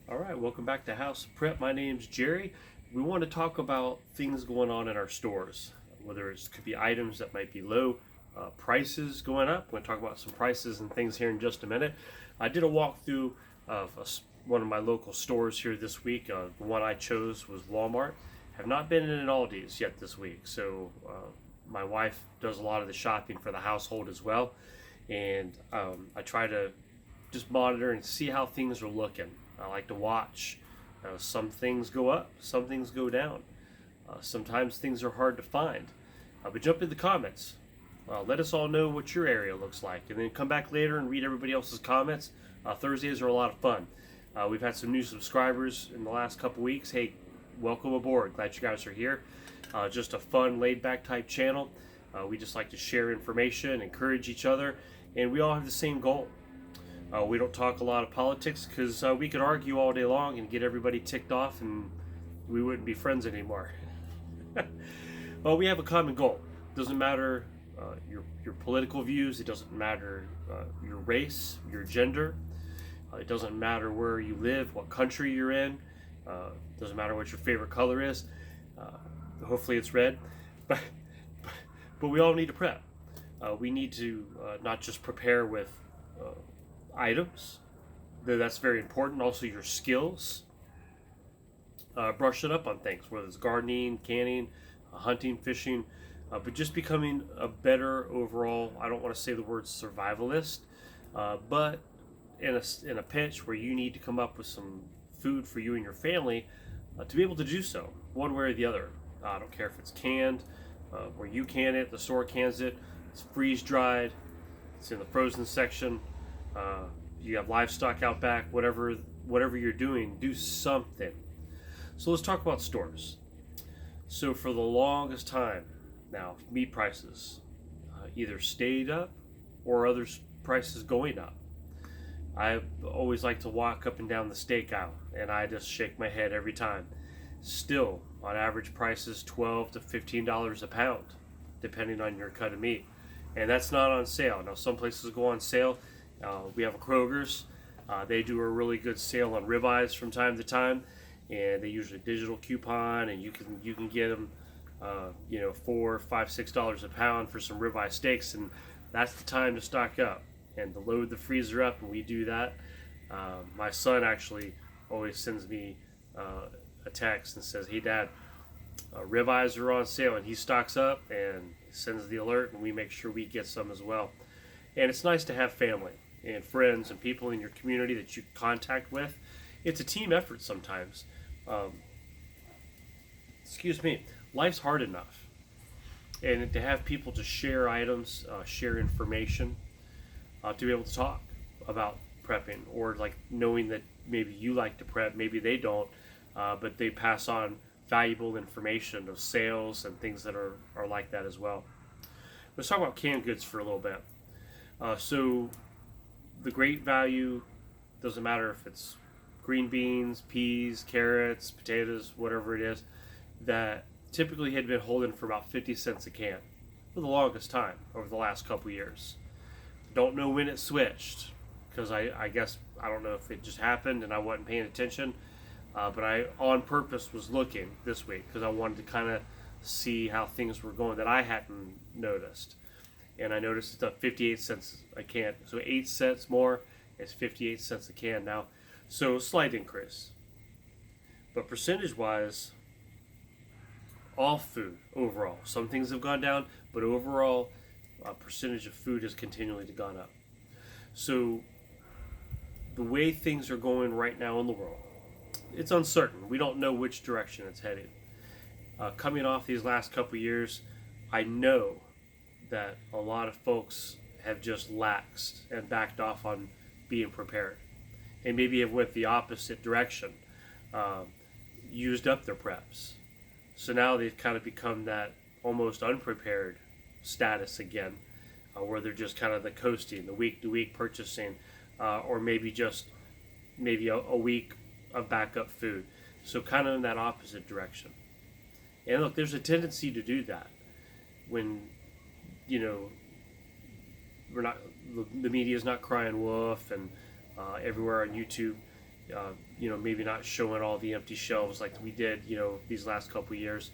All right, welcome back to House of Prep. My name's Jerry. We want to talk about things going on in our stores, whether it could be items that might be low, prices going up. We're going to talk about some prices and things here in just a minute. I did a walkthrough of one of my local stores here this week. The one I chose was Walmart. Have not been in an Aldi's yet this week, so my wife does a lot of the shopping for the household as well, and I try to just monitor and see how things are looking. I like to watch. Some things go up, some things go down. Sometimes things are hard to find. But jump in the comments. Let us all know what your area looks like, and then come back later and read everybody else's comments. Thursdays are a lot of fun. We've had some new subscribers in the last couple weeks. Hey, welcome aboard. Glad you guys are here. Just a fun, laid-back type channel. We just like to share information, encourage each other, and we all have the same goal. We don't talk a lot of politics because we could argue all day long and get everybody ticked off and we wouldn't be friends anymore. Well, we have a common goal. It doesn't matter your political views. It doesn't matter your race, your gender. It doesn't matter where you live, what country you're in. It doesn't matter what your favorite color is. Hopefully it's red. But we all need to prep. We need to not just prepare with items, though that's very important. Also your skills, brush it up on things, whether it's gardening, canning, hunting, fishing, but just becoming a better overall, I don't want to say the word survivalist, but in a pinch where you need to come up with some food for you and your family, to be able to do so one way or the other. I don't care if it's canned, where you can it, the store cans it, it's freeze dried, it's in the frozen section. You have livestock out back, whatever you're doing, do something. So let's talk about stores. So for the longest time now, meat prices either stayed up or other prices going up. I always like to walk up and down the steak aisle, and I just shake my head every time. Still, on average prices, $12 to $15 a pound, depending on your cut of meat. And that's not on sale. Now, some places go on sale. We have a Kroger's. They do a really good sale on ribeyes from time to time, and they usually digital coupon, and you can get them, $4, $5, $6 a pound for some ribeye steaks, and that's the time to stock up and to load the freezer up. And we do that. My son actually always sends me a text and says, "Hey, Dad, ribeyes are on sale," and he stocks up and sends the alert, and we make sure we get some as well. And it's nice to have family and friends and people in your community that you contact with. It's a team effort sometimes. Life's hard enough. And to have people to share items, share information, to be able to talk about prepping, or like knowing that maybe you like to prep, maybe they don't, but they pass on valuable information of sales and things that are like that as well. Let's talk about canned goods for a little bit. So the great value, doesn't matter if it's green beans, peas, carrots, potatoes, whatever it is, that typically had been holding for about 50 cents a can for the longest time over the last couple years. Don't know when it switched, because I guess, I don't know if it just happened and I wasn't paying attention, but I on purpose was looking this week because I wanted to kind of see how things were going that I hadn't noticed. And I noticed it's up 58 cents a can. So 8 cents more is 58 cents a can now. So slight increase. But percentage-wise, all food overall. Some things have gone down, but overall, percentage of food has continually gone up. So the way things are going right now in the world, it's uncertain. We don't know which direction it's headed. Coming off these last couple years, I know that a lot of folks have just laxed and backed off on being prepared, and maybe have went the opposite direction, used up their preps. So now they've kind of become that almost unprepared status again, where they're just kind of the coasting, the week-to-week purchasing, or maybe just a week of backup food. So kind of in that opposite direction. And look, there's a tendency to do that when we're not, the media is not crying wolf, and everywhere on YouTube, Maybe not showing all the empty shelves like we did, these last couple years.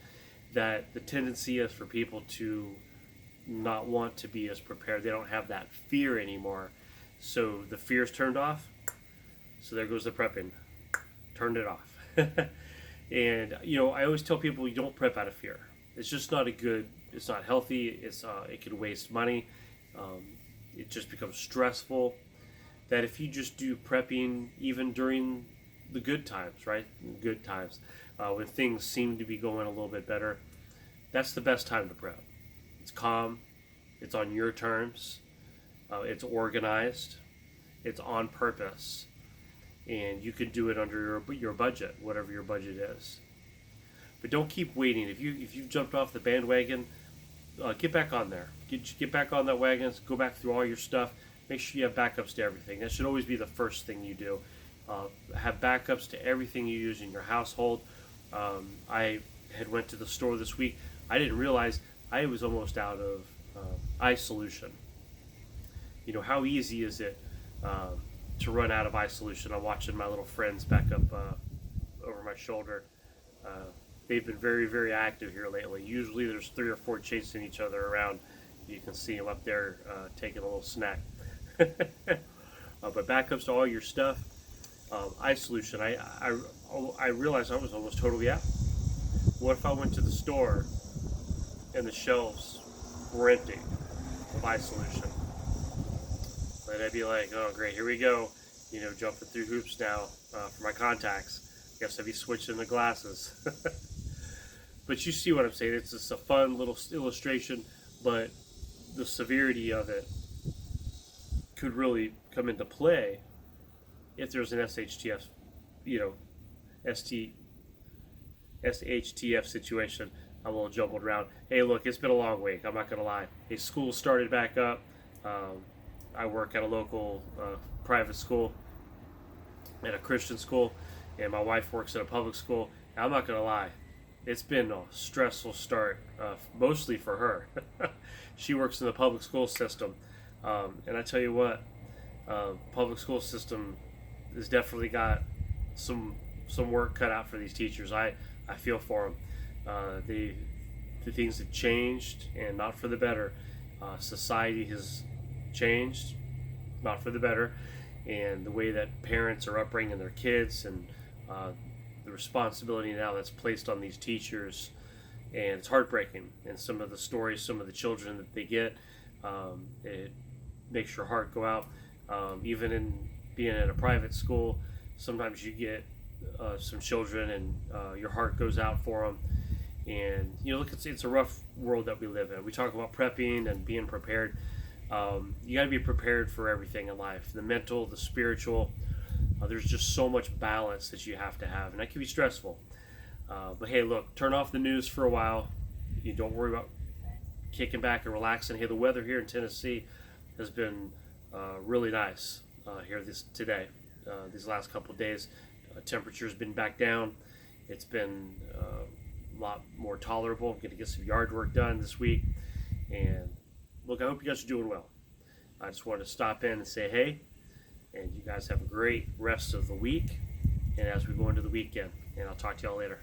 That the tendency is for people to not want to be as prepared. They don't have that fear anymore. So the fear's turned off. So there goes the prepping. Turned it off. And I always tell people you don't prep out of fear. It's just not it's not healthy. It can waste money. It just becomes stressful. That if you just do prepping even during the good times, right? Good times, when things seem to be going a little bit better, that's the best time to prep. It's calm, it's on your terms, it's organized, it's on purpose, and you can do it under your budget, whatever your budget is. But don't keep waiting. If you've jumped off the bandwagon, get back on there. Get back on that wagon. Go back through all your stuff. Make sure you have backups to everything. That should always be the first thing you do. Have backups to everything you use in your household. I had went to the store this week. I didn't realize I was almost out of eye solution. How easy is it to run out of eye solution? I'm watching my little friends back up over my shoulder. They've been very, very active here lately. Usually there's 3 or 4 chasing each other around. You can see them up there taking a little snack. But backups to all your stuff. Eye solution. I realized I was almost totally out. What if I went to the store and the shelves were empty of eye solution? Then I'd be like, oh great, here we go. Jumping through hoops now for my contacts. Guess I'd be switching the glasses. But you see what I'm saying. It's just a fun little illustration, but the severity of it could really come into play if there's an SHTF, SHTF situation. I'm a little jumbled around. Hey, look, it's been a long week. I'm not going to lie. Hey, school started back up. I work at a local private school, at a Christian school, and my wife works at a public school. And I'm not going to lie. It's been a stressful start, mostly for her. She works in the public school system. And I tell you what, public school system has definitely got some work cut out for these teachers. I feel for them. The things have changed, and not for the better. Society has changed, not for the better, and the way that parents are upbringing their kids, and the responsibility now that's placed on these teachers, and it's heartbreaking. And some of the stories, some of the children that they get, it makes your heart go out. Even in being at a private school, sometimes you get some children, and your heart goes out for them. And look, it's a rough world that we live in. We talk about prepping and being prepared. You got to be prepared for everything in life: the mental, the spiritual. There's just so much balance that you have to have, and that can be stressful. But hey, look, turn off the news for a while. You don't worry about kicking back and relaxing. Hey, the weather here in Tennessee has been really nice here today. These last couple of days, temperature's been back down. It's been a lot more tolerable. I'm going to get some yard work done this week. And look, I hope you guys are doing well. I just wanted to stop in and say hey, and you guys have a great rest of the week, and as we go into the weekend, and I'll talk to y'all later.